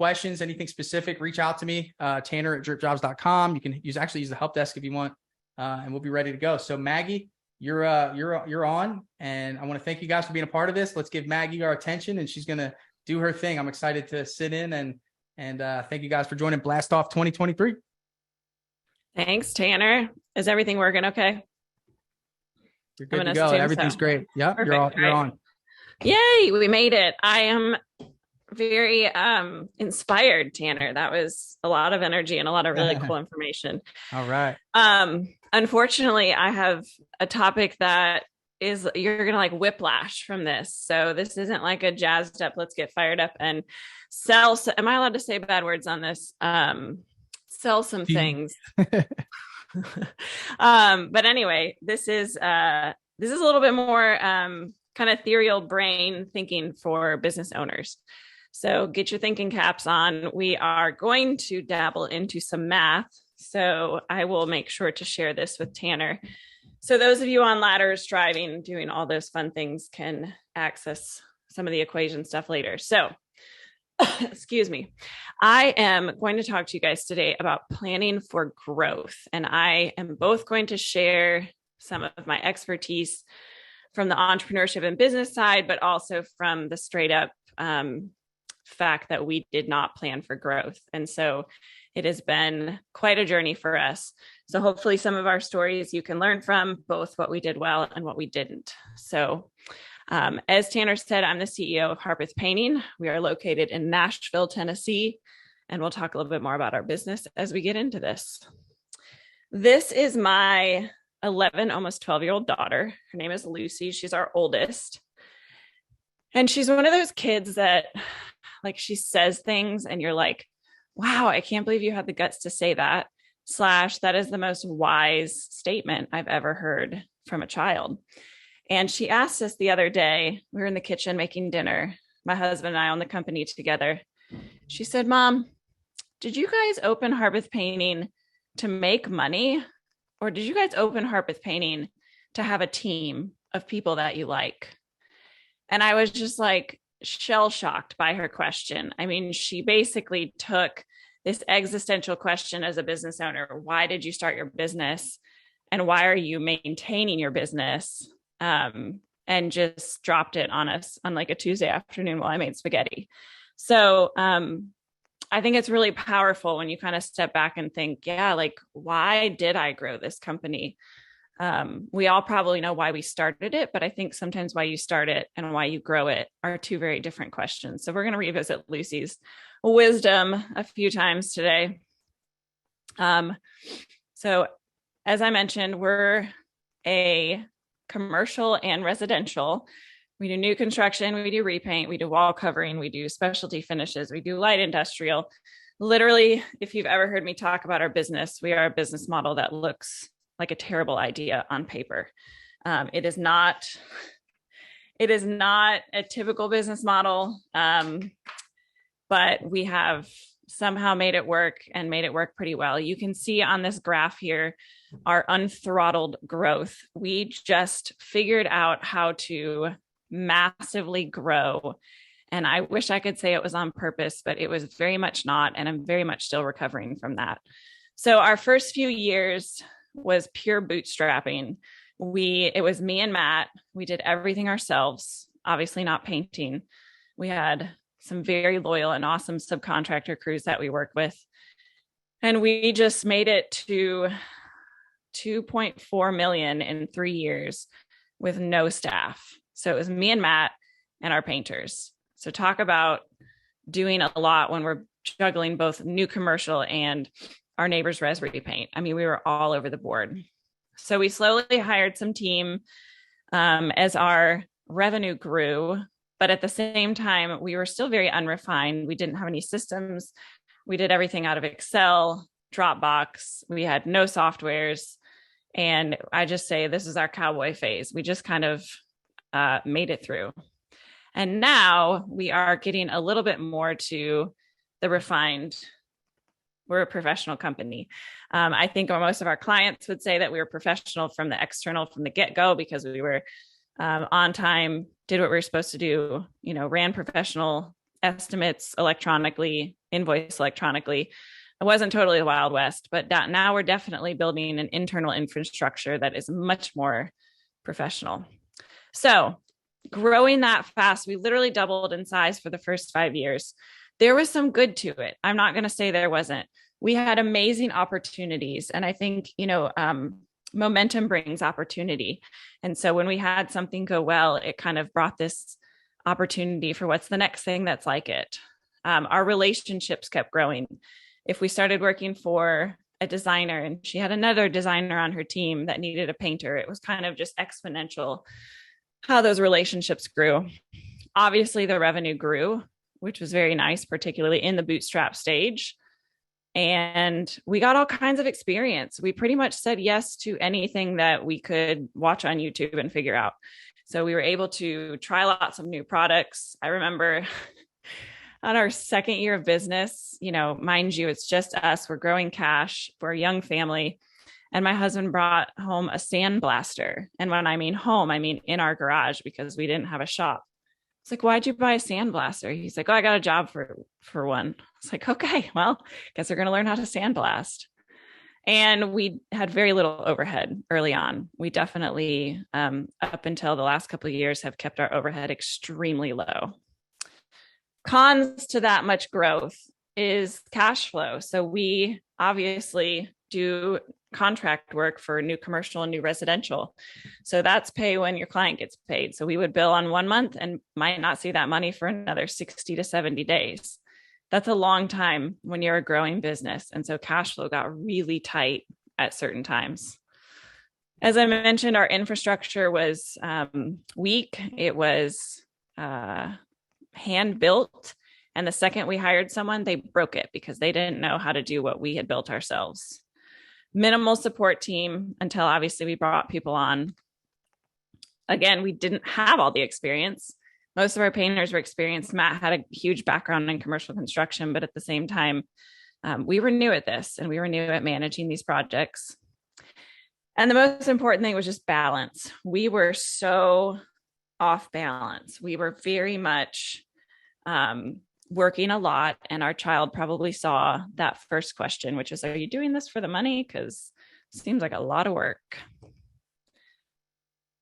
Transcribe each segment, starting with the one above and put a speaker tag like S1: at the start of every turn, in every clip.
S1: questions, anything specific, reach out to me, Tanner at dripjobs.com. You can actually use the help desk if you want, and we'll be ready to go. So Maggie, you're on, and I want to thank you guys for being a part of this. Let's give Maggie our attention, and she's going to do her thing. I'm excited to sit in and thank you guys for joining Blast Off 2023.
S2: Thanks, Tanner. Is everything working okay?
S1: You're good to go. Everything's great. Yeah, you're on.
S2: Yay, we made it. I am very inspired, Tanner. That was a lot of energy and a lot of really cool information.
S1: All right.
S2: Unfortunately, I have a topic that you're gonna like whiplash from this. So this isn't like a jazzed up, let's get fired up and sell. So, am I allowed to say bad words on this? Sell some things. But anyway, this is a little bit more kind of ethereal brain thinking for business owners. So get your thinking caps on. We are going to dabble into some math. So I will make sure to share this with Tanner. So those of you on ladders, driving, doing all those fun things can access some of the equation stuff later. So excuse me. I am going to talk to you guys today about planning for growth. And I am both going to share some of my expertise from the entrepreneurship and business side, but also from the straight up fact that we did not plan for growth. And so it has been quite a journey for us. So hopefully some of our stories you can learn from, both what we did well and what we didn't. So as Tanner said, I'm the CEO of Harpeth Painting. We are located in Nashville, Tennessee, and we'll talk a little bit more about our business as we get into this. This is my 11, almost 12-year-old daughter. Her name is Lucy. She's our oldest. And she's one of those kids that like she says things and you're like, wow, I can't believe you had the guts to say that. / that is the most wise statement I've ever heard from a child. And she asked us the other day, we were in the kitchen making dinner, my husband and I own the company together. She said, Mom, did you guys open Harpeth Painting to make money? Or did you guys open Harpeth Painting to have a team of people that you like? And I was just like shell shocked by her question. I mean, she basically took this existential question as a business owner. Why did you start your business? And why are you maintaining your business? And just dropped it on us on like a Tuesday afternoon while I made spaghetti. So I think it's really powerful when you kind of step back and think, yeah, like, why did I grow this company? We all probably know why we started it, but I think sometimes why you start it and why you grow it are two very different questions. So we're going to revisit Lucy's wisdom a few times today. So as I mentioned, we're a commercial and residential. We do new construction, we do repaint, we do wall covering, we do specialty finishes, we do light industrial. Literally, if you've ever heard me talk about our business, we are a business model that looks like a terrible idea on paper. It is not a typical business model, but we have somehow made it work and made it work pretty well. You can see on this graph here, our unthrottled growth. We just figured out how to massively grow. And I wish I could say it was on purpose, but it was very much not. And I'm very much still recovering from that. So our first few years was pure bootstrapping. It was me and Matt. We did everything ourselves, obviously not painting. We had some very loyal and awesome subcontractor crews that we work with. And we just made it to 2.4 million in 3 years with no staff. So it was me and Matt and our painters. So talk about doing a lot when we're juggling both new commercial and our neighbor's res repaint. I mean, we were all over the board. So we slowly hired some team as our revenue grew. But at the same time, we were still very unrefined. We didn't have any systems. We did everything out of Excel, Dropbox. We had no softwares. And I just say, this is our cowboy phase. We just kind of made it through. And now we are getting a little bit more to the refined. We're a professional company. I think most of our clients would say that we were professional from the external, from the get-go, because we were on time, did what we were supposed to do, ran professional estimates electronically, invoice electronically. It wasn't totally the Wild West, but now we're definitely building an internal infrastructure that is much more professional. So growing that fast, we literally doubled in size for the first 5 years. There was some good to it. I'm not going to say there wasn't. We had amazing opportunities. And I think, momentum brings opportunity. And so when we had something go well, it kind of brought this opportunity for what's the next thing that's like it. Our relationships kept growing. If we started working for a designer and she had another designer on her team that needed a painter, it was kind of just exponential how those relationships grew. Obviously, the revenue grew, which was very nice, particularly in the bootstrap stage. And we got all kinds of experience. We pretty much said yes to anything that we could watch on YouTube and figure out. So we were able to try lots of new products. I remember on our second year of business, mind you, it's just us. We're growing cash. We're a young family. And my husband brought home a sandblaster. And when I mean home, I mean in our garage because we didn't have a shop. It's like, why'd you buy a sandblaster? He's like, oh, I got a job for one. It's like, okay, well, guess we're going to learn how to sandblast. And we had very little overhead early on. We definitely, up until the last couple of years, have kept our overhead extremely low. Cons to that much growth is cash flow. So we obviously do contract work for new commercial and new residential. So that's pay when your client gets paid. So we would bill on 1 month and might not see that money for another 60 to 70 days. That's a long time when you're a growing business. And so cash flow got really tight at certain times. As I mentioned, our infrastructure was weak. It was hand built. And the second we hired someone, they broke it because they didn't know how to do what we had built ourselves. Minimal support team until obviously we brought people on. Again, we didn't have all the experience. Most of our painters were experienced. Matt had a huge background in commercial construction, but at the same time, we were new at this and we were new at managing these projects. And the most important thing was just balance. We were so off balance. We were very much working a lot, and our child probably saw that first question, which is, are you doing this for the money? Because it seems like a lot of work.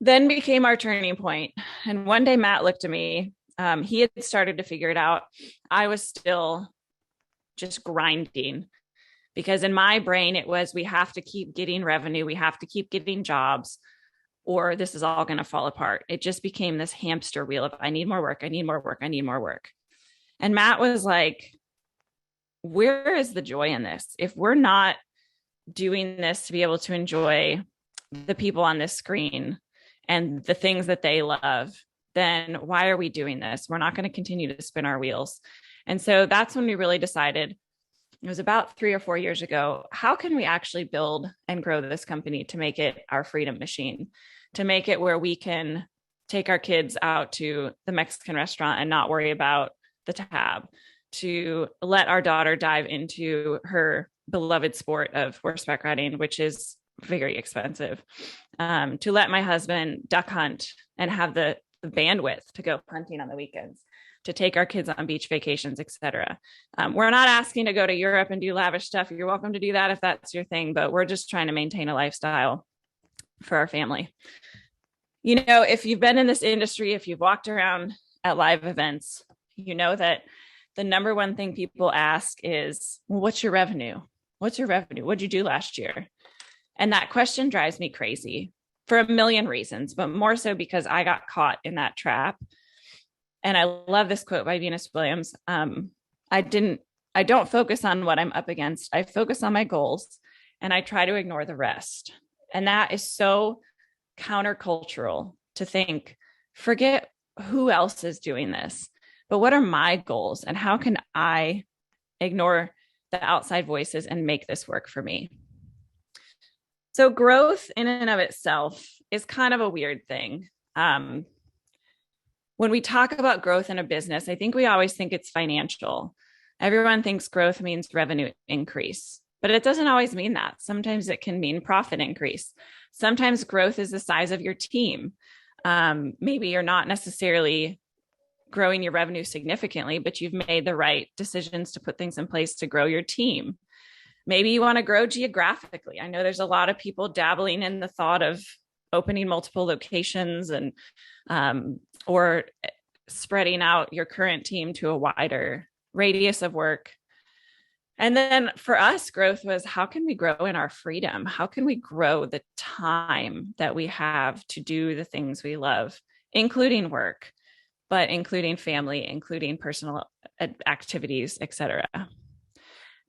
S2: Then became our turning point. And one day Matt looked at me. He had started to figure it out. I was still just grinding because in my brain, it was, we have to keep getting revenue. We have to keep getting jobs or this is all going to fall apart. It just became this hamster wheel of, I need more work. I need more work. I need more work. And Matt was like, where is the joy in this? If we're not doing this to be able to enjoy the people on this screen and the things that they love, then why are we doing this? We're not going to continue to spin our wheels. And so that's when we really decided, it was about 3 or 4 years ago, how can we actually build and grow this company to make it our freedom machine, to make it where we can take our kids out to the Mexican restaurant and not worry about the tab, to let our daughter dive into her beloved sport of horseback riding, which is very expensive, to let my husband duck hunt and have the bandwidth to go hunting on the weekends, to take our kids on beach vacations, etc. We're not asking to go to Europe and do lavish stuff. You're welcome to do that if that's your thing, but we're just trying to maintain a lifestyle for our family. If you've been in this industry, if you've walked around at live events, you know that the number one thing people ask is, well, what's your revenue? What's your revenue? What'd you do last year? And that question drives me crazy for a million reasons, but more so because I got caught in that trap. And I love this quote by Venus Williams. I don't focus on what I'm up against. I focus on my goals and I try to ignore the rest. And that is so countercultural to think, forget who else is doing this, but what are my goals and how can I ignore the outside voices and make this work for me? So growth in and of itself is kind of a weird thing. When we talk about growth in a business, I think we always think it's financial. Everyone thinks growth means revenue increase, but it doesn't always mean that. Sometimes it can mean profit increase. Sometimes growth is the size of your team. Maybe you're not necessarily growing your revenue significantly, but you've made the right decisions to put things in place to grow your team. Maybe you want to grow geographically. I know there's a lot of people dabbling in the thought of opening multiple locations and or spreading out your current team to a wider radius of work. And then for us, growth was, how can we grow in our freedom? How can we grow the time that we have to do the things we love, including work, but including family, including personal activities, etc.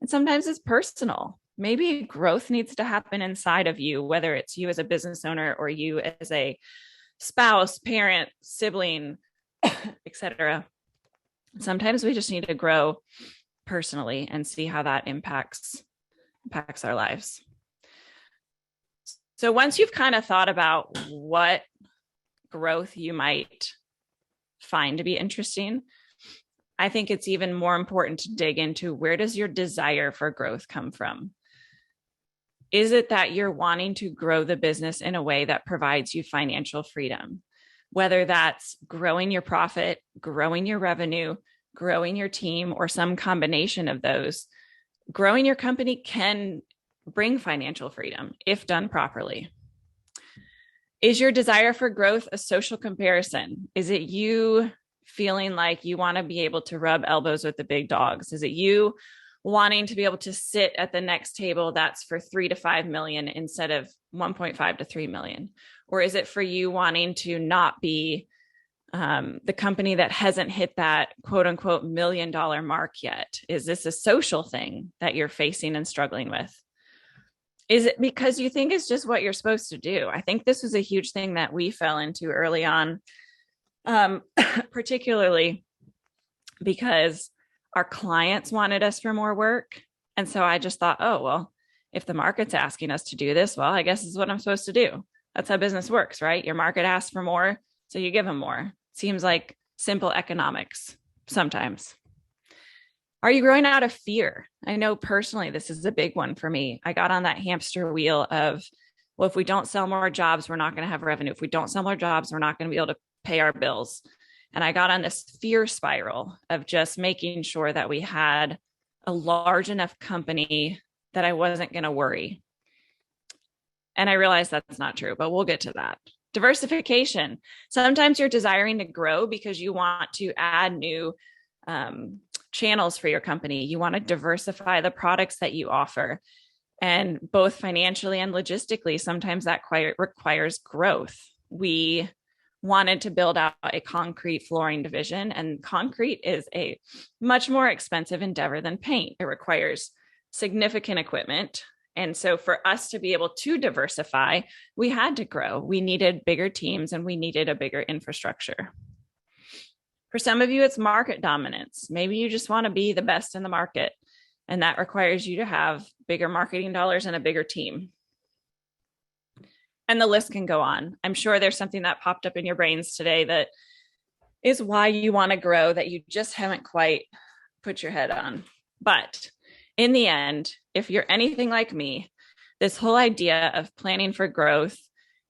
S2: And sometimes it's personal. Maybe growth needs to happen inside of you, whether it's you as a business owner or you as a spouse, parent, sibling, etc. Sometimes we just need to grow personally and see how that impacts our lives. So once you've kind of thought about what growth you might find to be interesting, I think it's even more important to dig into, where does your desire for growth come from? Is it that you're wanting to grow the business in a way that provides you financial freedom? Whether that's growing your profit, growing your revenue, growing your team, or some combination of those, growing your company can bring financial freedom if done properly. Is your desire for growth a social comparison? Is it you feeling like you want to be able to rub elbows with the big dogs? Is it you wanting to be able to sit at the next table that's for 3 to 5 million instead of 1.5 to 3 million? Or is it for you wanting to not be the company that hasn't hit that quote unquote $1 million mark yet? Is this a social thing that you're facing and struggling with? Is it because you think it's just what you're supposed to do? I think this was a huge thing that we fell into early on, particularly because our clients wanted us for more work. And so I just thought, oh, well, if the market's asking us to do this, well, I guess this is what I'm supposed to do. That's how business works, right? Your market asks for more, so you give them more. Seems like simple economics sometimes. Are you growing out of fear? I know personally, this is a big one for me. I got on that hamster wheel of, well, if we don't sell more jobs, we're not going to have revenue. If we don't sell more jobs, we're not going to be able to pay our bills. And I got on this fear spiral of just making sure that we had a large enough company that I wasn't going to worry. And I realized that's not true, but we'll get to that. Diversification. Sometimes you're desiring to grow because you want to add new channels for your company. You want to diversify the products that you offer. And both financially and logistically, sometimes that requires growth. We wanted to build out a concrete flooring division, and concrete is a much more expensive endeavor than paint. It requires significant equipment. And so for us to be able to diversify, we had to grow. We needed bigger teams and we needed a bigger infrastructure. For some of you, it's market dominance. Maybe you just want to be the best in the market, and that requires you to have bigger marketing dollars and a bigger team. And the list can go on. I'm sure there's something that popped up in your brains today that is why you want to grow that you just haven't quite put your head on. But in the end, if you're anything like me, this whole idea of planning for growth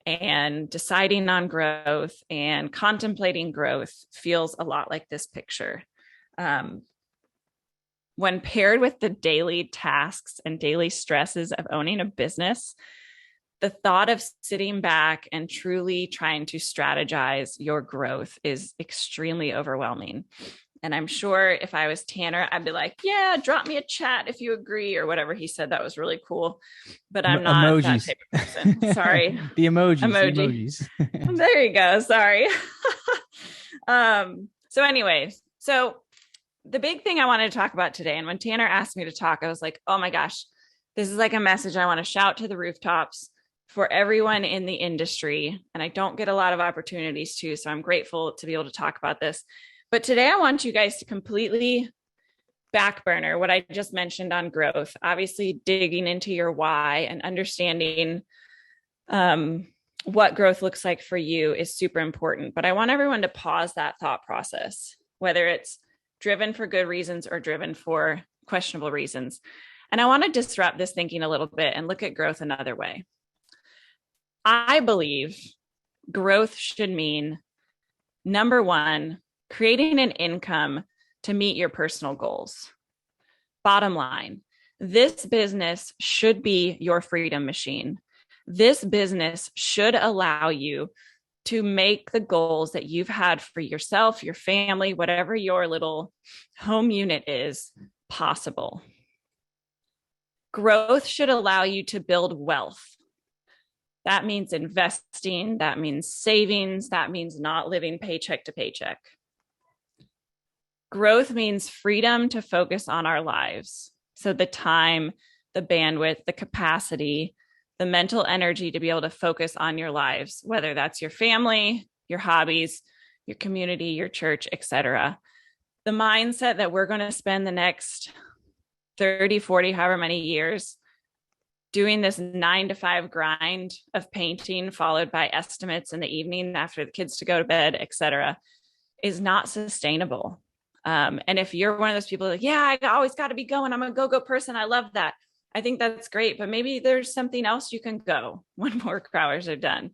S2: and deciding on growth and contemplating growth feels a lot like this picture. When paired with the daily tasks and daily stresses of owning a business, the thought of sitting back and truly trying to strategize your growth is extremely overwhelming. And I'm sure if I was Tanner, I'd be like, yeah, drop me a chat if you agree, or whatever he said. That was really cool. But I'm not
S1: emojis.
S2: That type of person. Sorry.
S1: The emojis.
S2: Emoji.
S1: The emojis.
S2: There you go. Sorry. So anyways, so the big thing I wanted to talk about today, and when Tanner asked me to talk, I was like, oh my gosh, this is like a message I want to shout to the rooftops for everyone in the industry. And I don't get a lot of opportunities to, so I'm grateful to be able to talk about this. But today I want you guys to completely back burner what I just mentioned on growth, obviously digging into your why and understanding what growth looks like for you is super important. But I want everyone to pause that thought process, whether it's driven for good reasons or driven for questionable reasons. And I want to disrupt this thinking a little bit and look at growth another way. I believe growth should mean, number one, creating an income to meet your personal goals. Bottom line, this business should be your freedom machine. This business should allow you to make the goals that you've had for yourself, your family, whatever your little home unit is, possible. Growth should allow you to build wealth. That means investing, that means savings, that means not living paycheck to paycheck. Growth means freedom to focus on our lives. So the time, the bandwidth, the capacity, the mental energy to be able to focus on your lives, whether that's your family, your hobbies, your community, your church, etc. The mindset that we're going to spend the next 30, 40, however many years doing this 9 to 5 grind of painting, followed by estimates in the evening after the kids to go to bed, etc., is not sustainable. And if you're one of those people like, yeah, I always got to be going, I'm a go-go person, I love that. I think that's great, but maybe there's something else you can go when more hours are done.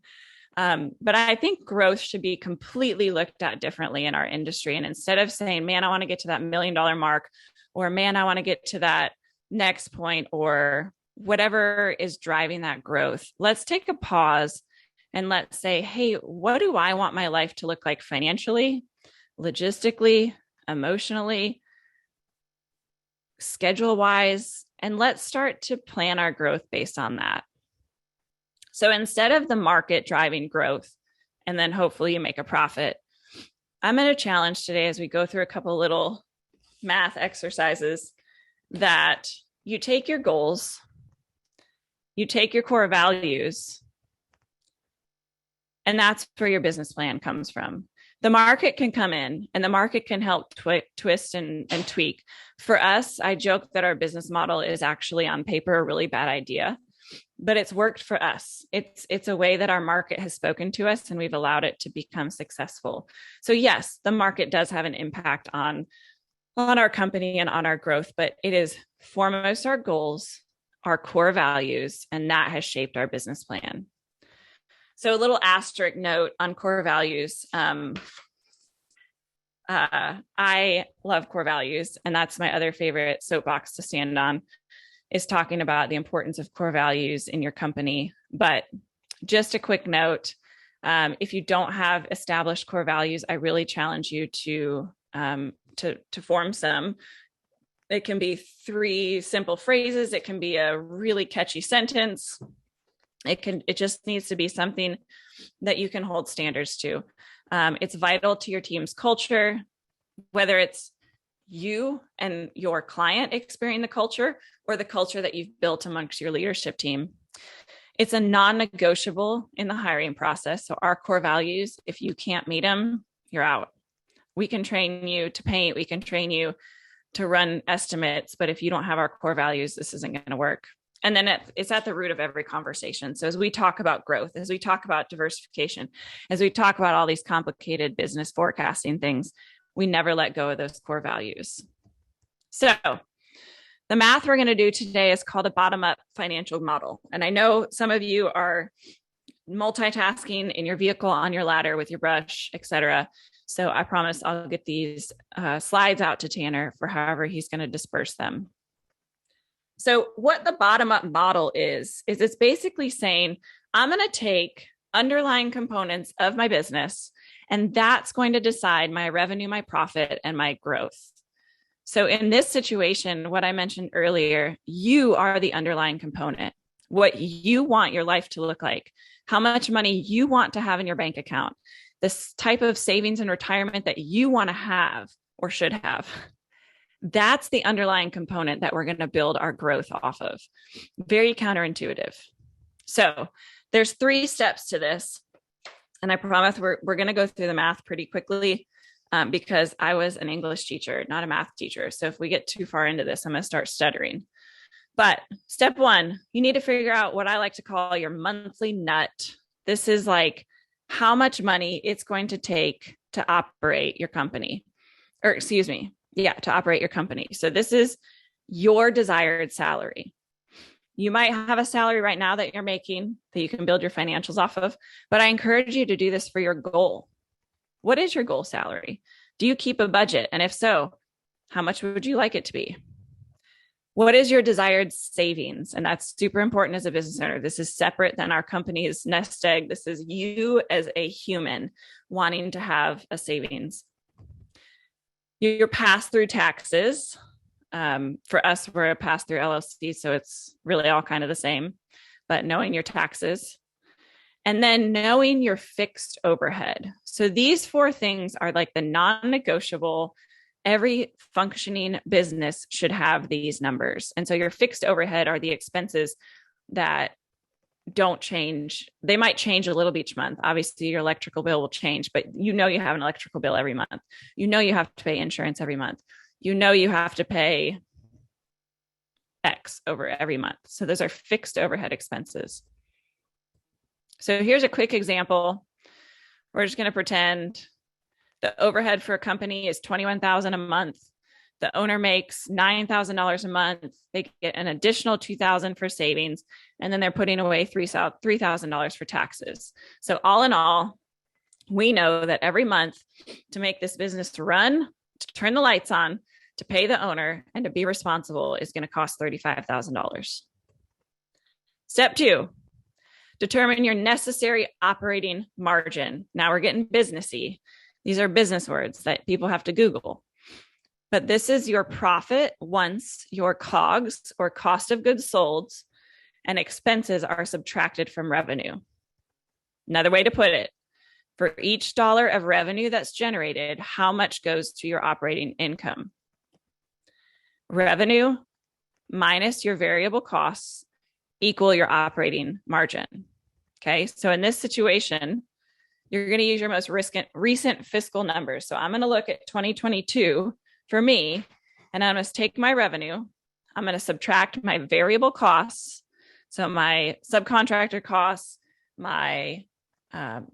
S2: But I think growth should be completely looked at differently in our industry. And instead of saying, man, I want to get to that $1 million mark, or man, I want to get to that next point, or whatever is driving that growth, let's take a pause and let's say, hey, what do I want my life to look like financially, logistically, emotionally, schedule-wise, and let's start to plan our growth based on that. So instead of the market driving growth, and then hopefully you make a profit, I'm going to challenge today as we go through a couple little math exercises that you take your goals, you take your core values, and that's where your business plan comes from. The market can come in and the market can help twist and tweak. For us, I joke that our business model is actually on paper a really bad idea, but it's worked for us. It's a way that our market has spoken to us and we've allowed it to become successful. So yes, the market does have an impact on our company and on our growth, but it is foremost our goals, our core values, and that has shaped our business plan. So a little asterisk note on core values. I love core values, and that's my other favorite soapbox to stand on, is talking about the importance of core values in your company. But just a quick note, if you don't have established core values, I really challenge you to form some. It can be 3 simple phrases. It can be a really catchy sentence. It just needs to be something that you can hold standards to. It's vital to your team's culture, whether it's you and your client experiencing the culture or the culture that you've built amongst your leadership team. It's a non-negotiable in the hiring process. So our core values, if you can't meet them, you're out. We can train you to paint. We can train you to run estimates. But if you don't have our core values, this isn't going to work. And then it's at the root of every conversation. So as we talk about growth, as we talk about diversification, as we talk about all these complicated business forecasting things, we never let go of those core values. So the math we're going to do today is called a bottom-up financial model. And I know some of you are multitasking in your vehicle, on your ladder, with your brush, etc. So I promise I'll get these slides out to Tanner for however he's going to disperse them. So what the bottom-up model is it's basically saying, I'm going to take underlying components of my business, and that's going to decide my revenue, my profit, and my growth. So in this situation, what I mentioned earlier, you are the underlying component, what you want your life to look like, how much money you want to have in your bank account, this type of savings and retirement that you want to have or should have. That's the underlying component that we're going to build our growth off of. Very counterintuitive. So there's 3 steps to this. And I promise we're going to go through the math pretty quickly because I was an English teacher, not a math teacher. So if we get too far into this, I'm going to start stuttering. But step 1, you need to figure out what I like to call your monthly nut. This is like how much money it's going to take to operate your company, to operate your company. So this is your desired salary. You might have a salary right now that you're making that you can build your financials off of, but I encourage you to do this for your goal. What is your goal salary? Do you keep a budget? And if so, how much would you like it to be? What is your desired savings? And that's super important as a business owner. This is separate than our company's nest egg. This is you as a human wanting to have a savings. Your pass-through taxes. For us, we're a pass-through LLC, so it's really all kind of the same, but knowing your taxes. And then knowing your fixed overhead. So these 4 things are like the non-negotiable. Every functioning business should have these numbers. And so your fixed overhead are the expenses that don't change. They might change a little each month. Obviously, your electrical bill will change, but you know you have an electrical bill every month. You know you have to pay insurance every month. You know you have to pay X over every month. So those are fixed overhead expenses. So here's a quick example. We're just going to pretend the overhead for a company is $21,000 a month. The owner makes $9,000 a month. They get an additional $2,000 for savings, and then they're putting away $3,000 for taxes. So all in all, we know that every month to make this business run, to turn the lights on, to pay the owner, and to be responsible is going to cost $35,000. Step 2, determine your necessary operating margin. Now we're getting businessy. These are business words that people have to Google. But this is your profit once your COGS, or cost of goods sold, and expenses are subtracted from revenue. Another way to put it, for each dollar of revenue that's generated, how much goes to your operating income? Revenue minus your variable costs equal your operating margin. Okay, so in this situation, you're going to use your most recent fiscal numbers. So I'm going to look at 2022 for me, and I'm going to take my revenue. I'm going to subtract my variable costs. So my subcontractor costs, my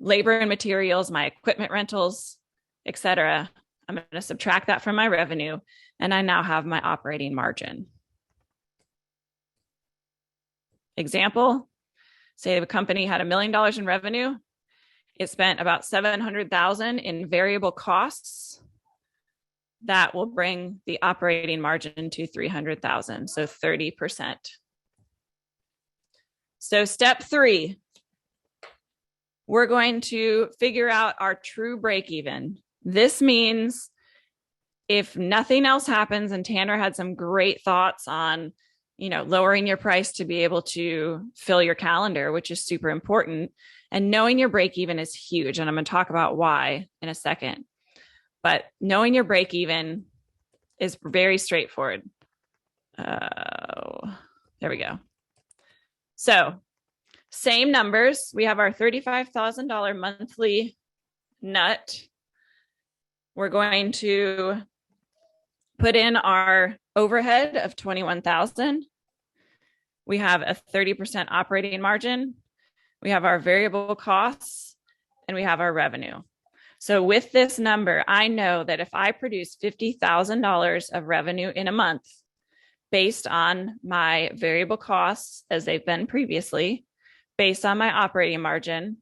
S2: labor and materials, my equipment rentals, etc. I'm going to subtract that from my revenue, and I now have my operating margin. Example, say the company had $1 million in revenue. It spent about $700,000 in variable costs. That will bring the operating margin to $300,000, so 30%. So step 3, we're going to figure out our true break even. This means if nothing else happens, and Tanner had some great thoughts on, lowering your price to be able to fill your calendar, which is super important. And knowing your break even is huge. And I'm going to talk about why in a second. But knowing your break even is very straightforward. There we go. So same numbers. We have our $35,000 monthly nut. We're going to put in our overhead of $21,000. We have a 30% operating margin. We have our variable costs, and we have our revenue. So with this number, I know that if I produce $50,000 of revenue in a month, based on my variable costs as they've been previously, based on my operating margin,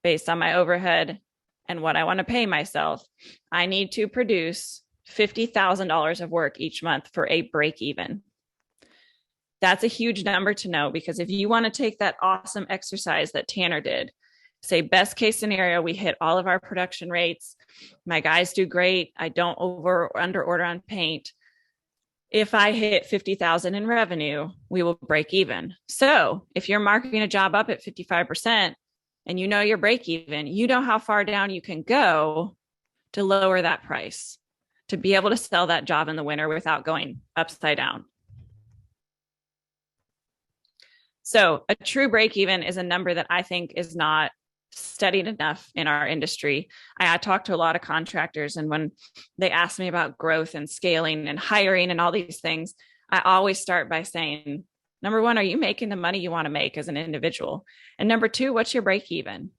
S2: based on my overhead, and what I want to pay myself, I need to produce $50,000 of work each month for a break even. That's a huge number to know, because if you want to take that awesome exercise that Tanner did, say best case scenario, we hit all of our production rates. My guys do great. I don't over or under order on paint. If I hit 50,000 in revenue, we will break even. So if you're marking a job up at 55% and you know your break even, you know how far down you can go to lower that price, to be able to sell that job in the winter without going upside down. So a true break even is a number that I think is not studied enough in our industry. I talk to a lot of contractors, and when they ask me about growth and scaling and hiring and all these things, I always start by saying, number 1, are you making the money you want to make as an individual? And number 2, what's your break even?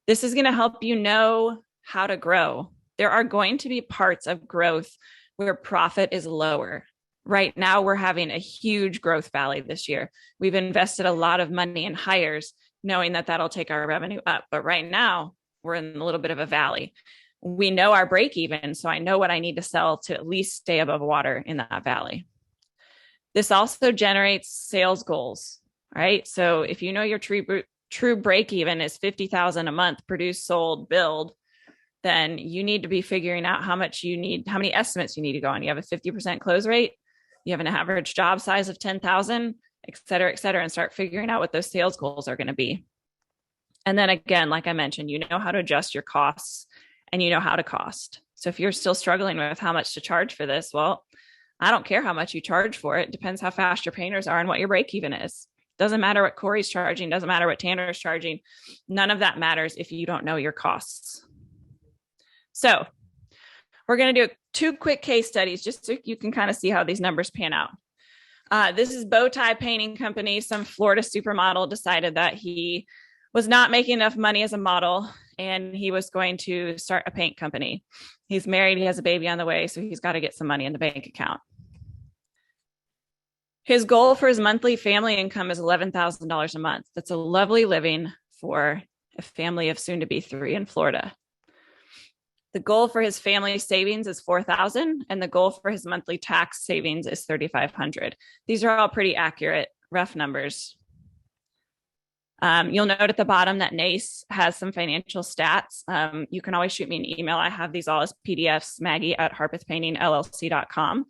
S2: This is going to help you know how to grow. There are going to be parts of growth where profit is lower. Right now, we're having a huge growth valley this year. We've invested a lot of money in hires, knowing that that'll take our revenue up. But right now, we're in a little bit of a valley. we know our break even. So I know what I need to sell to at least stay above water in that valley. This also generates sales goals, right? So if you know your true break even is 50,000 a month, produce, sold, build, then you need to be figuring out how much you need, how many estimates you need to go on. You have a 50% close rate, you have an average job size of 10,000, et cetera, and start figuring out what those sales goals are going to be. And then again, like I mentioned, you know how to adjust your costs and you know how to cost. So if you're still struggling with how much to charge for this, well, I don't care how much you charge for it. It depends how fast your painters are and what your break even is. Doesn't matter what Corey's charging, doesn't matter what Tanner's charging. None of that matters if you don't know your costs. So we're going to do 2 quick case studies just so you can kind of see how these numbers pan out. This is Bowtie Painting Company. Some Florida supermodel decided that he was not making enough money as a model and he was going to start a paint company. He's married, he has a baby on the way, so he's got to get some money in the bank account. His goal for his monthly family income is $11,000 a month. That's a lovely living for a family of soon to be 3 in Florida. The goal for his family savings is $4,000, and the goal for his monthly tax savings is $3,500. These are all pretty accurate, rough numbers. You'll note at the bottom that NACE has some financial stats. You can always shoot me an email. I have these all as PDFs, Maggie@harpethpaintingllc.com.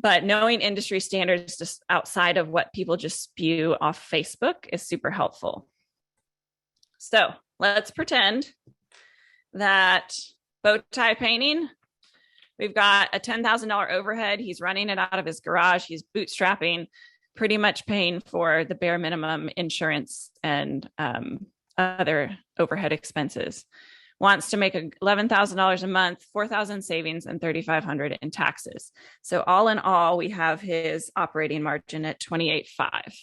S2: But knowing industry standards just outside of what people just spew off Facebook is super helpful. So let's pretend that Bowtie Painting, we've got a $10,000 overhead. He's running it out of his garage. He's bootstrapping, pretty much paying for the bare minimum insurance and other overhead expenses. Wants to make $11,000 a month, $4,000 savings, and $3,500 in taxes. So all in all, we have his operating margin at $28,500.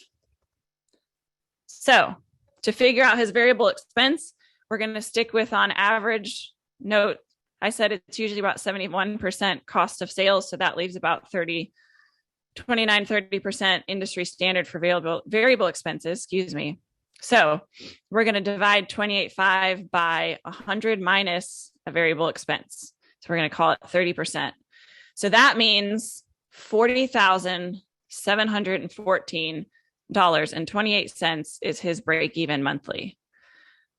S2: So to figure out his variable expense, we're going to stick with, on average, note, I said it's usually about 71% cost of sales. So that leaves about 29-30% industry standard for variable expenses, excuse me. So we're going to divide 28,500 by 100 minus a variable expense. So we're going to call it 30%. So that means $40,714.28 is his break even monthly.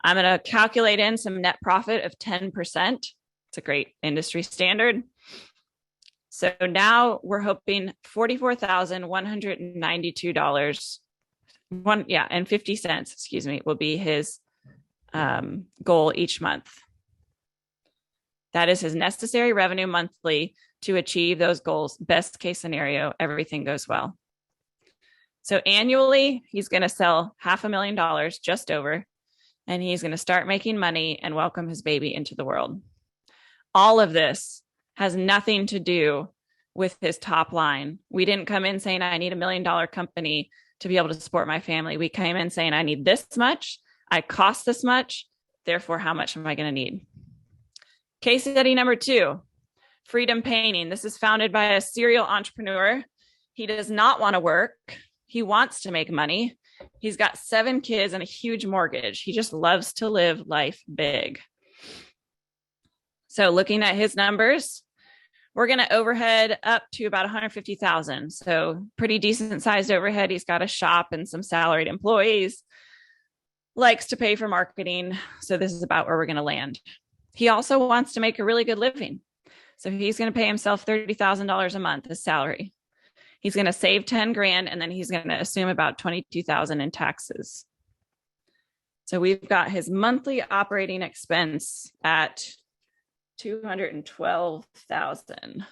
S2: I'm going to calculate in some net profit of 10%. It's a great industry standard. So now we're hoping $44,192 and 50 cents, excuse me, will be his goal each month. That is his necessary revenue monthly to achieve those goals. Best case scenario, everything goes well. So annually, he's going to sell $500,000 just over, and he's going to start making money and welcome his baby into the world. All of this has nothing to do with his top line. We didn't come in saying, I need $1 million company to be able to support my family. We came in saying, I need this much, I cost this much, therefore, how much am I going to need? Case study number 2, Freedom Painting. This is founded by a serial entrepreneur. He does not want to work. He wants to make money. He's got 7 kids and a huge mortgage. He just loves to live life big. So looking at his numbers, we're going to overhead up to about $150,000. So pretty decent sized overhead. He's got a shop and some salaried employees, likes to pay for marketing. So this is about where we're going to land. He also wants to make a really good living. So he's going to pay himself $30,000 a month as salary. He's going to save 10 grand, and then he's going to assume about 22,000 in taxes. So we've got his monthly operating expense at $212,000.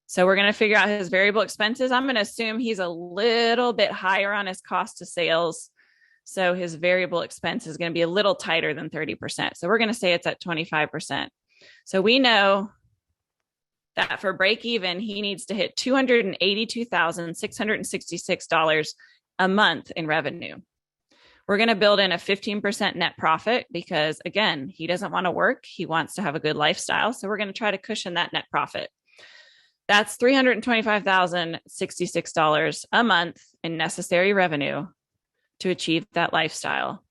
S2: So we're going to figure out his variable expenses. I'm going to assume he's a little bit higher on his cost of sales. So his variable expense is going to be a little tighter than 30%. So we're going to say it's at 25%. So we know that for break even, he needs to hit $282,666 a month in revenue. We're going to build in a 15% net profit because, again, he doesn't want to work. He wants to have a good lifestyle. So we're going to try to cushion that net profit. That's $325,066 a month in necessary revenue to achieve that lifestyle.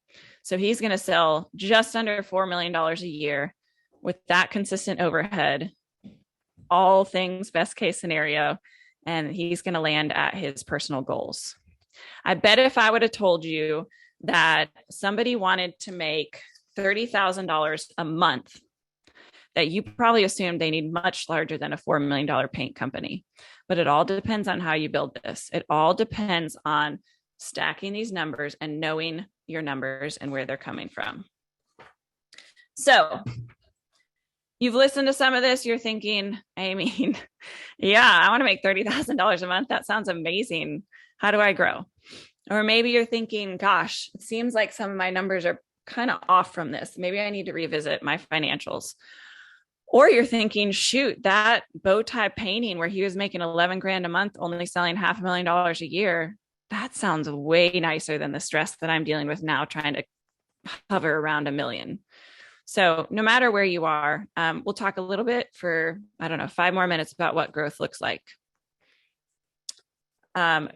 S2: So he's going to sell just under $4 million a year with that consistent overhead, all things best case scenario, and he's going to land at his personal goals. I bet if I would have told you that somebody wanted to make $30,000 a month, that you probably assumed they need much larger than a $4 million paint company. But it all depends on how you build this. It all depends on stacking these numbers and knowing your numbers and where they're coming from. So you've listened to some of this, you're thinking, I mean, yeah, I want to make $30,000 a month. That sounds amazing. How do I grow? Or maybe you're thinking, gosh, it seems like some of my numbers are kind of off from this. Maybe I need to revisit my financials. Or you're thinking, shoot, that bow tie painting where he was making 11 grand a month, only selling $500,000 a year, that sounds way nicer than the stress that I'm dealing with now, trying to hover around $1 million. So no matter where you are, we'll talk a little bit for, 5 more minutes about what growth looks like.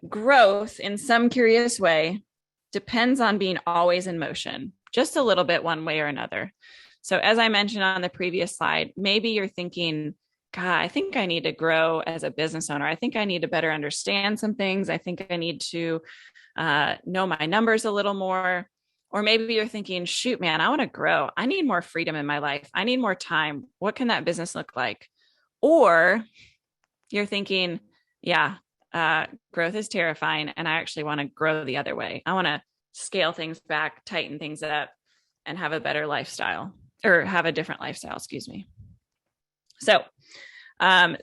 S2: Growth in some curious way depends on being always in motion, just a little bit one way or another. So as I mentioned on the previous slide, maybe you're thinking, God, I think I need to grow as a business owner. I think I need to better understand some things. I think I need to know my numbers a little more. Or maybe you're thinking, shoot, man, I want to grow. I need more freedom in my life. I need more time. What can that business look like? Or you're thinking, yeah, growth is terrifying. And I actually want to grow the other way. I want to scale things back, tighten things up, and have a better lifestyle, or have a different lifestyle, excuse me. So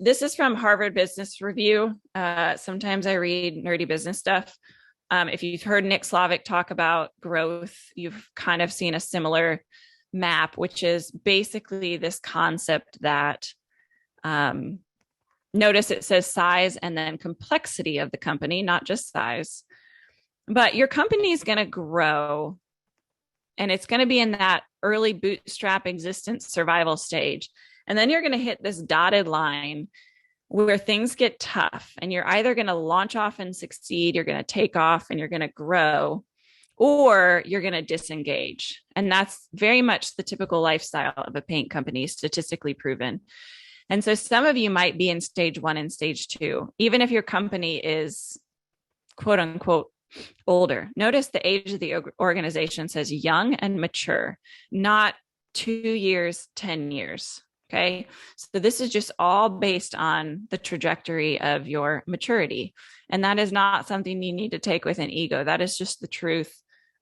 S2: this is from Harvard Business Review. Sometimes I read nerdy business stuff. If you've heard Nick Slavik talk about growth, you've kind of seen a similar map, which is basically this concept that, notice it says size and then complexity of the company, not just size. But your company is going to grow, and it's going to be in that early bootstrap existence survival stage. And then you're going to hit this dotted line where things get tough, and you're either going to launch off and succeed, you're going to take off and you're going to grow, or you're going to disengage. And that's very much the typical lifestyle of a paint company, statistically proven. And so some of you might be in stage 1 and stage 2, even if your company is quote unquote older. Notice the age of the organization says young and mature, not 2 years, 10 years. Okay. So this is just all based on the trajectory of your maturity. And that is not something you need to take with an ego. That is just the truth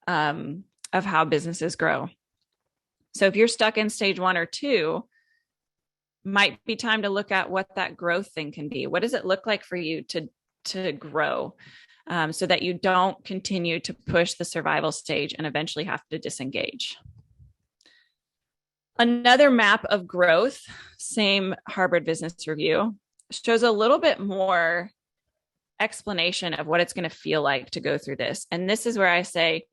S2: of how businesses grow. So if you're stuck in stage 1 or 2, might be time to look at what that growth thing can be. What does it look like for you to grow, so that you don't continue to push the survival stage and eventually have to disengage? Another map of growth, same Harvard Business Review, shows a little bit more explanation of what it's going to feel like to go through this. And this is where I say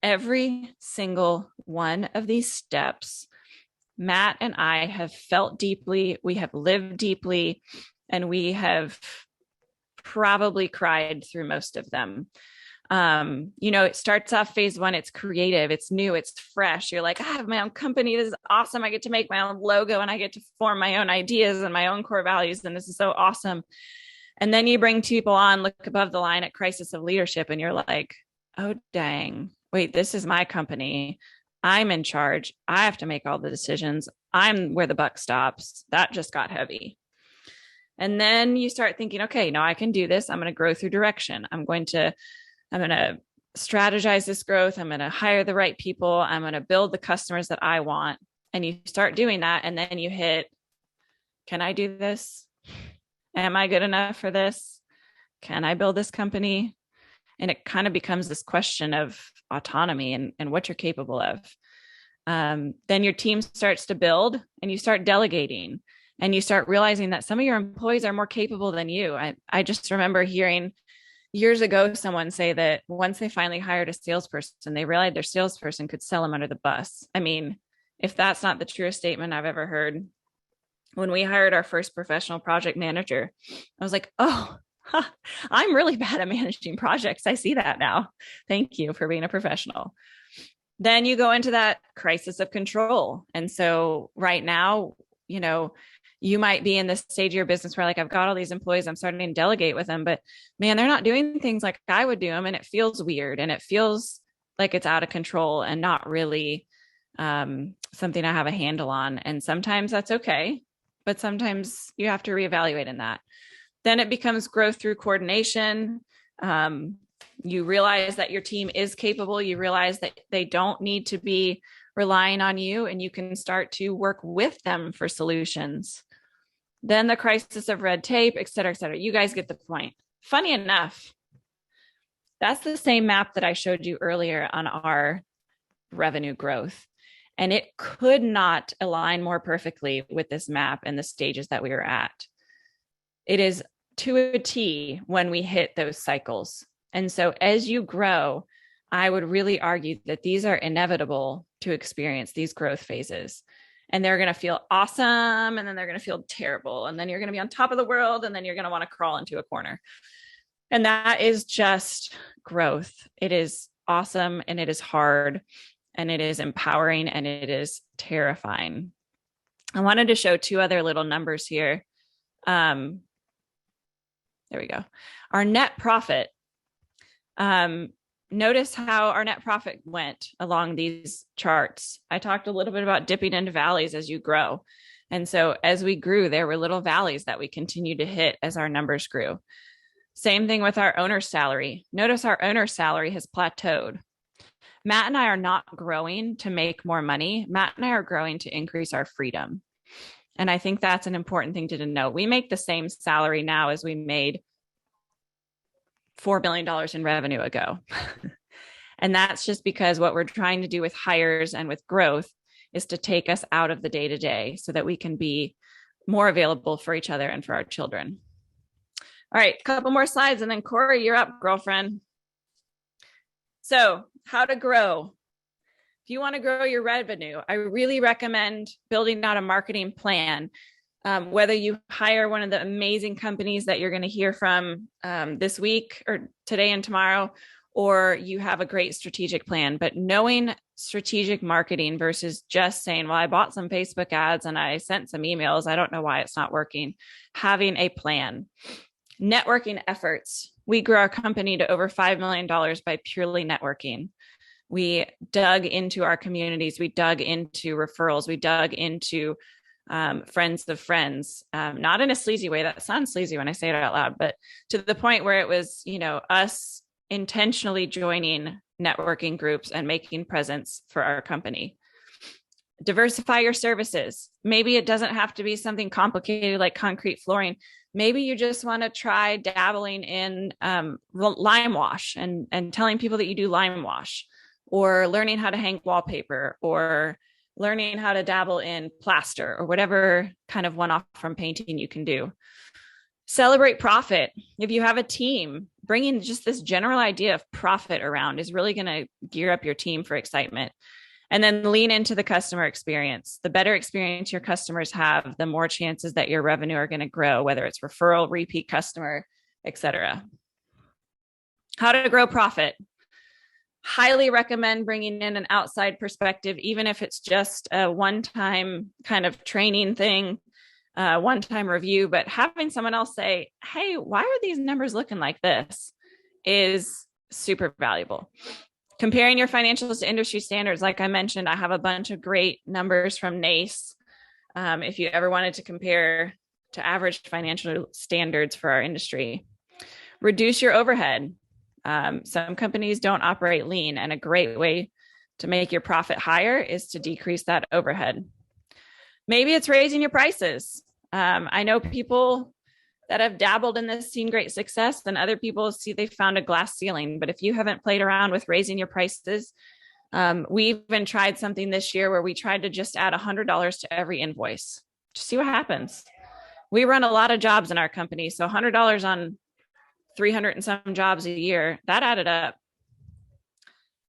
S2: every single one of these steps, Matt and I have felt deeply, we have lived deeply, and we have probably cried through most of them. It starts off phase 1, it's creative, it's new, it's fresh. You're like, I have my own company. This is awesome. I get to make my own logo and I get to form my own ideas and my own core values. And this is so awesome. And then you bring people on, look above the line at crisis of leadership, and you're like, oh, dang, wait, this is my company. I'm in charge. I have to make all the decisions. I'm where the buck stops. That just got heavy. And then you start thinking, okay, now I can do this. I'm going to grow through direction. I'm going to strategize this growth. I'm going to hire the right people. I'm going to build the customers that I want. And you start doing that. And then you hit, can I do this? Am I good enough for this? Can I build this company? And it kind of becomes this question of autonomy and what you're capable of. Then your team starts to build, and you start delegating, and you start realizing that some of your employees are more capable than you. I just remember hearing years ago someone say that once they finally hired a salesperson, they realized their salesperson could sell them under the bus. I mean, if that's not the truest statement I've ever heard. When we hired our first professional project manager, I was like, oh, I'm really bad at managing projects. I see that now. Thank you for being a professional. Then you go into that crisis of control. And so right now, you might be in this stage of your business where like, I've got all these employees, I'm starting to delegate with them, but man, they're not doing things like I would do them. And it feels weird and it feels like it's out of control and not really something I have a handle on. And sometimes that's okay, but sometimes you have to reevaluate in that. Then it becomes growth through coordination. You realize that your team is capable. You realize that they don't need to be relying on you, and you can start to work with them for solutions. Then the crisis of red tape, et cetera, et cetera. You guys get the point. Funny enough, that's the same map that I showed you earlier on our revenue growth. And it could not align more perfectly with this map and the stages that we were at. It is to a T when we hit those cycles. And so as you grow, I would really argue that these are inevitable to experience these growth phases. And they're going to feel awesome. And then they're going to feel terrible. And then you're going to be on top of the world. And then you're going to want to crawl into a corner. And that is just growth. It is awesome. And it is hard. And it is empowering. And it is terrifying. I wanted to show two other little numbers here. There we go. Our net profit. Notice how our net profit went along these charts. I talked a little bit about dipping into valleys as you grow. And so as we grew, there were little valleys that we continued to hit as our numbers grew. Same thing with our owner's salary. Notice our owner's salary has plateaued. Matt and I are not growing to make more money. Matt and I are growing to increase our freedom. And I think that's an important thing to know. We make the same salary now as we made $4 billion in revenue ago. And that's just because what we're trying to do with hires and with growth is to take us out of the day-to-day so that we can be more available for each other and for our children. All right, a couple more slides and then Corey, you're up, girlfriend. So how to grow. If you want to grow your revenue, I really recommend building out a marketing plan. Whether you hire one of the amazing companies that you're going to hear from this week or today and tomorrow, or you have a great strategic plan, but knowing strategic marketing versus just saying, well, I bought some Facebook ads and I sent some emails. I don't know why it's not working. Having a plan. Networking efforts. We grew our company to over $5 million by purely networking. We dug into our communities. We dug into referrals. We dug into friends of friends, not in a sleazy way. That sounds sleazy when I say it out loud, but to the point where it was, us intentionally joining networking groups and making presence for our company. Diversify your services. Maybe it doesn't have to be something complicated like concrete flooring. Maybe you just want to try dabbling in lime wash and telling people that you do lime wash, or learning how to hang wallpaper, or learning how to dabble in plaster, or whatever kind of one-off from painting you can do. Celebrate profit. If you have a team, bringing just this general idea of profit around is really going to gear up your team for excitement. And then lean into the customer experience. The better experience your customers have, the more chances that your revenue are going to grow, whether it's referral, repeat customer, et cetera. How to grow profit. Highly recommend bringing in an outside perspective, even if it's just a one-time kind of training thing, one-time review, but having someone else say, hey, why are these numbers looking like this, is super valuable. Comparing your financials to industry standards. Like I mentioned, I have a bunch of great numbers from NACE. If you ever wanted to compare to average financial standards for our industry. Reduce your overhead. Some companies don't operate lean, and a great way to make your profit higher is to decrease that overhead. Maybe it's raising your prices. I know people that have dabbled in this, seen great success, and other people see they found a glass ceiling. But if you haven't played around with raising your prices, we even tried something this year where we tried to just add $100 to every invoice to see what happens. We run a lot of jobs in our company, so $100 on 300 and some jobs a year, that added up.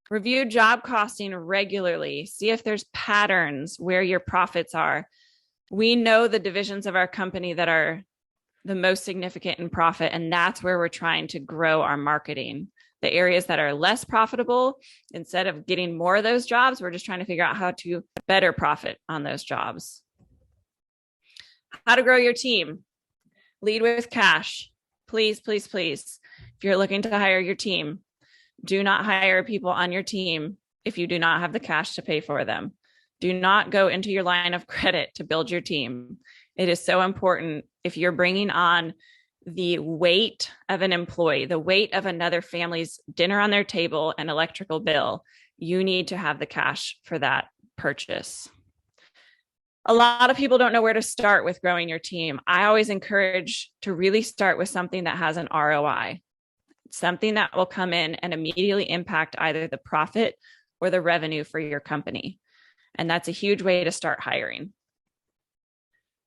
S2: Review job costing regularly. See if there's patterns where your profits are. We know the divisions of our company that are the most significant in profit, and that's where we're trying to grow our marketing. The areas that are less profitable, instead of getting more of those jobs, we're just trying to figure out how to better profit on those jobs. How to grow your team. Lead with cash. Please, please, please. If you're looking to hire your team, do not hire people on your team if you do not have the cash to pay for them. Do not go into your line of credit to build your team. It is so important. If you're bringing on the weight of an employee, the weight of another family's dinner on their table and electrical bill, you need to have the cash for that purchase. A lot of people don't know where to start with growing your team. I always encourage to really start with something that has an ROI, something that will come in and immediately impact either the profit or the revenue for your company. And that's a huge way to start hiring.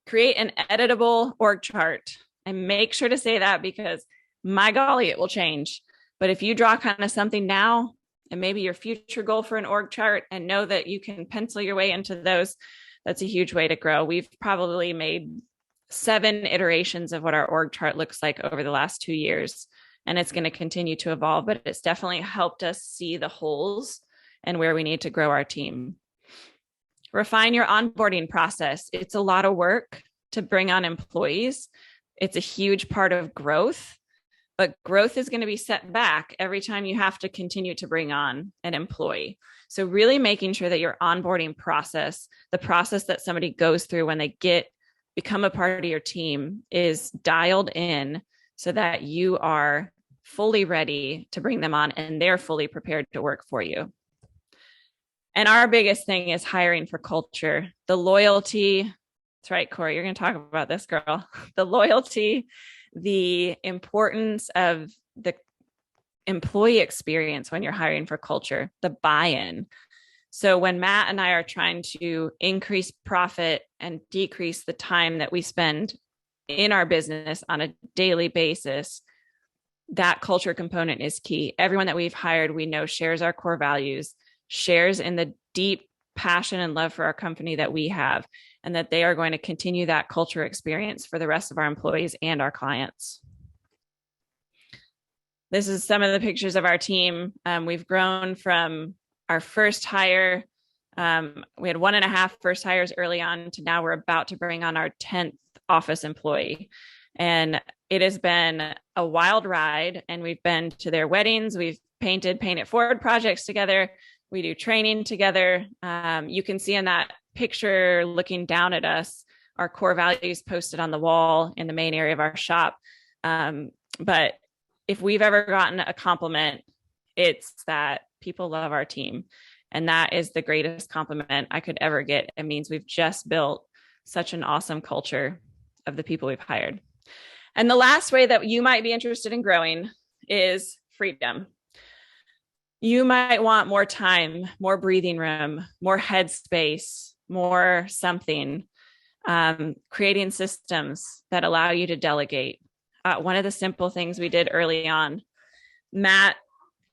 S2: Create an editable org chart. And make sure to say that, because my golly, it will change. But if you draw kind of something now and maybe your future goal for an org chart, and know that you can pencil your way into those, that's a huge way to grow. We've probably made 7 iterations of what our org chart looks like over the last 2 years. And it's going to continue to evolve, but it's definitely helped us see the holes and where we need to grow our team. Refine your onboarding process. It's a lot of work to bring on employees. It's a huge part of growth, but growth is going to be set back every time you have to continue to bring on an employee. So really making sure that your onboarding process, the process that somebody goes through when they become a part of your team, is dialed in so that you are fully ready to bring them on and they're fully prepared to work for you. And our biggest thing is hiring for culture, the loyalty. That's right, Corey, you're going to talk about this, girl. The loyalty, the importance of the employee experience when you're hiring for culture, the buy-in. So when Matt and I are trying to increase profit and decrease the time that we spend in our business on a daily basis, that culture component is key. Everyone that we've hired, we know shares our core values, shares in the deep passion and love for our company that we have, and that they are going to continue that culture experience for the rest of our employees and our clients. This is some of the pictures of our team. We've grown from our first hire. We had 1.5 first hires early on to now we're about to bring on our 10th office employee. And it has been a wild ride. And we've been to their weddings. We've painted Pay It Forward projects together. We do training together. You can see in that picture looking down at us, our core values posted on the wall in the main area of our shop. But if we've ever gotten a compliment, it's that people love our team. And that is the greatest compliment I could ever get. It means we've just built such an awesome culture of the people we've hired. And the last way that you might be interested in growing is freedom. You might want more time, more breathing room, more headspace, more something, creating systems that allow you to delegate. One of the simple things we did early on, Matt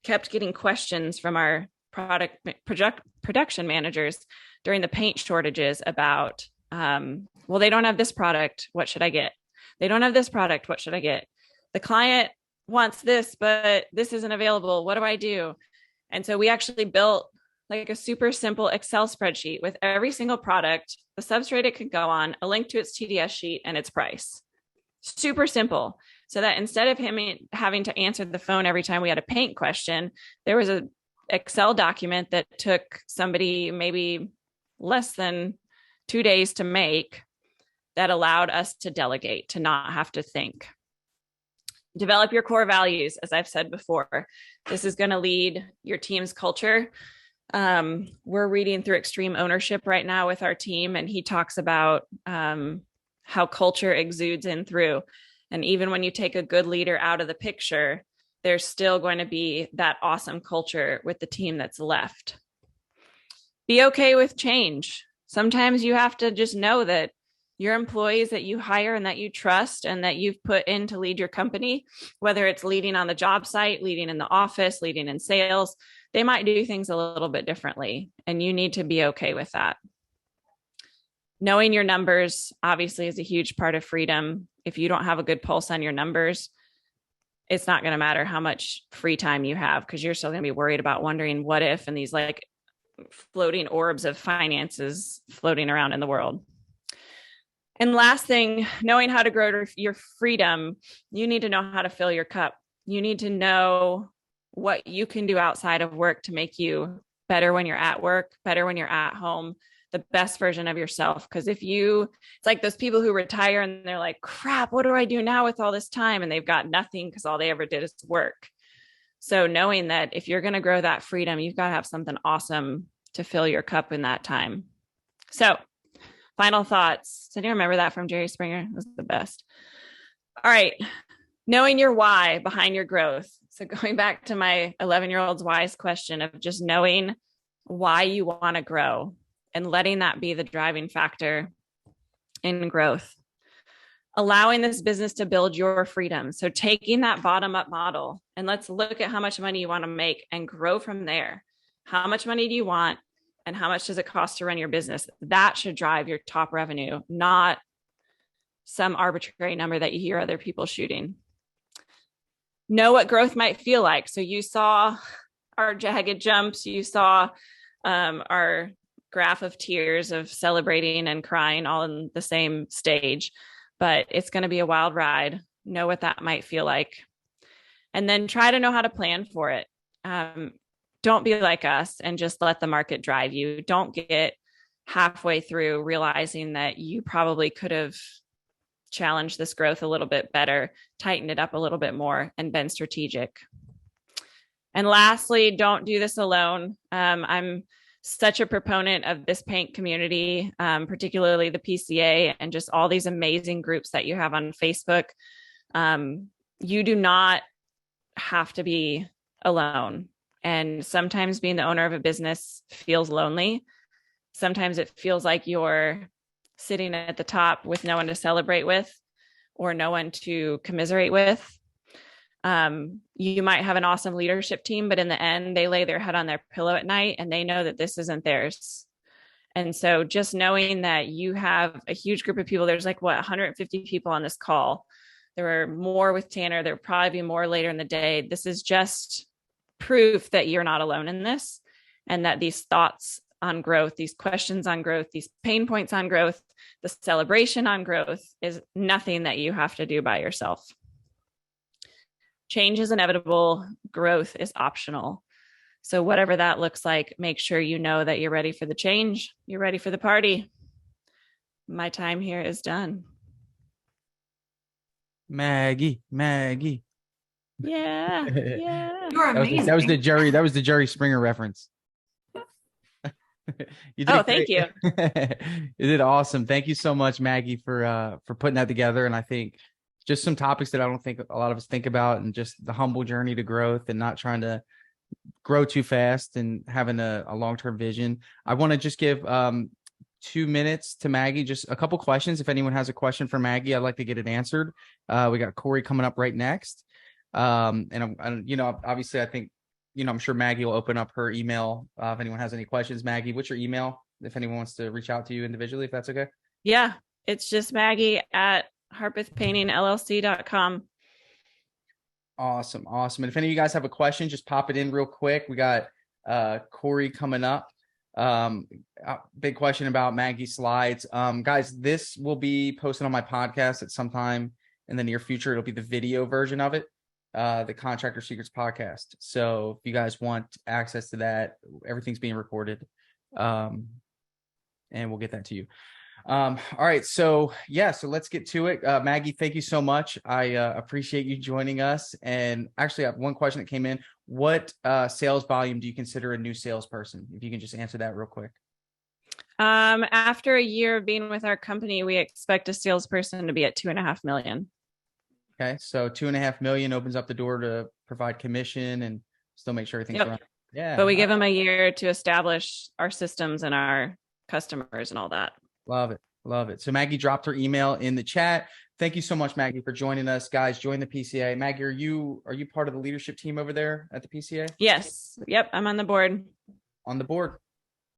S2: kept getting questions from our production managers during the paint shortages about, well, they don't have this product. What should I get? They don't have this product. What should I get? The client wants this, but this isn't available. What do I do? And so we actually built like a super simple Excel spreadsheet with every single product, the substrate it could go on, a link to its TDS sheet, and its price. Super simple. So that instead of him having to answer the phone every time we had a paint question, there was an Excel document that took somebody maybe less than 2 days to make, that allowed us to delegate, to not have to think. Develop your core values. As I've said before, this is going to lead your team's culture. We're reading through Extreme Ownership right now with our team, and he talks about how culture exudes in through. And even when you take a good leader out of the picture, there's still going to be that awesome culture with the team that's left. Be okay with change. Sometimes you have to just know that your employees that you hire and that you trust and that you've put in to lead your company, whether it's leading on the job site, leading in the office, leading in sales, they might do things a little bit differently, and you need to be okay with that. Knowing your numbers obviously is a huge part of freedom. If you don't have a good pulse on your numbers, it's not going to matter how much free time you have, because you're still going to be worried about wondering what if, and these like floating orbs of finances floating around in the world. And last thing, knowing how to grow your freedom, you need to know how to fill your cup. You need to know what you can do outside of work to make you better when you're at work, better when you're at home, the best version of yourself. Because it's like those people who retire and they're like, crap, what do I do now with all this time? And they've got nothing because all they ever did is work. So knowing that if you're going to grow that freedom, you've got to have something awesome to fill your cup in that time. So final thoughts. Does anyone remember that from Jerry Springer? It was the best. All right. Knowing your why behind your growth. So going back to my 11-year-old's wise question of just knowing why you want to grow and letting that be the driving factor in growth. Allowing this business to build your freedom. So taking that bottom-up model and let's look at how much money you want to make and grow from there. How much money do you want? And how much does it cost to run your business? That should drive your top revenue, not some arbitrary number that you hear other people shooting. Know what growth might feel like. So you saw our jagged jumps, you saw our graph of tears of celebrating and crying all in the same stage, but it's going to be a wild ride. Know what that might feel like. And then try to know how to plan for it. Don't be like us and just let the market drive you. Don't get halfway through realizing that you probably could have challenged this growth a little bit better, tightened it up a little bit more, and been strategic. And lastly, don't do this alone. I'm such a proponent of this paint community, particularly the PCA and just all these amazing groups that you have on Facebook. You do not have to be alone. And sometimes being the owner of a business feels lonely. Sometimes it feels like you're sitting at the top with no one to celebrate with or no one to commiserate with. You might have an awesome leadership team, but in the end, they lay their head on their pillow at night and they know that this isn't theirs. And so just knowing that you have a huge group of people, there's like 150 people on this call. There are more with Tanner. There will probably be more later in the day. This is just proof that you're not alone in this, and that these thoughts on growth, these questions on growth, these pain points on growth, the celebration on growth is nothing that you have to do by yourself. Change is inevitable. Growth is optional. So whatever that looks like, make sure you know that you're ready for the change. You're ready for the party. My time here is done.
S3: Maggie.
S2: Yeah.
S4: You're amazing.
S3: That was the Jerry Springer reference.
S2: Thank you.
S3: You did awesome. Thank you so much, Maggie, for putting that together. And I think just some topics that I don't think a lot of us think about, and just the humble journey to growth and not trying to grow too fast and having a long-term vision. I want to just give 2 minutes to Maggie, just a couple questions. If anyone has a question for Maggie, I'd like to get it answered. We got Corey coming up right next. And obviously I think, I'm sure Maggie will open up her email if anyone has any questions. Maggie, what's your email if anyone wants to reach out to you individually, if that's okay?
S2: Yeah, it's just Maggie at harpethpaintingllc.com.
S3: Awesome. And if any of you guys have a question, just pop it in real quick. We got Corey coming up. Big question about Maggie's slides. Guys, this will be posted on my podcast at some time in the near future. It'll be the video version of it. The Contractor Secrets podcast. So if you guys want access to that, everything's being recorded. And we'll get that to you. All right. So let's get to it. Maggie, thank you so much. I appreciate you joining us. And actually I have one question that came in. What sales volume do you consider a new salesperson? If you can just answer that real quick.
S2: After a year of being with our company, we expect a salesperson to be at 2.5 million.
S3: Okay, so 2.5 million opens up the door to provide commission and still make sure everything's running. Yeah,
S2: but we give them a year to establish our systems and our customers and all that.
S3: Love it. So Maggie dropped her email in the chat. Thank you so much, Maggie, for joining us. Guys, join the PCA. Maggie, are you part of the leadership team over there at the PCA?
S2: Yes. Yep. I'm on the board.
S3: On the board.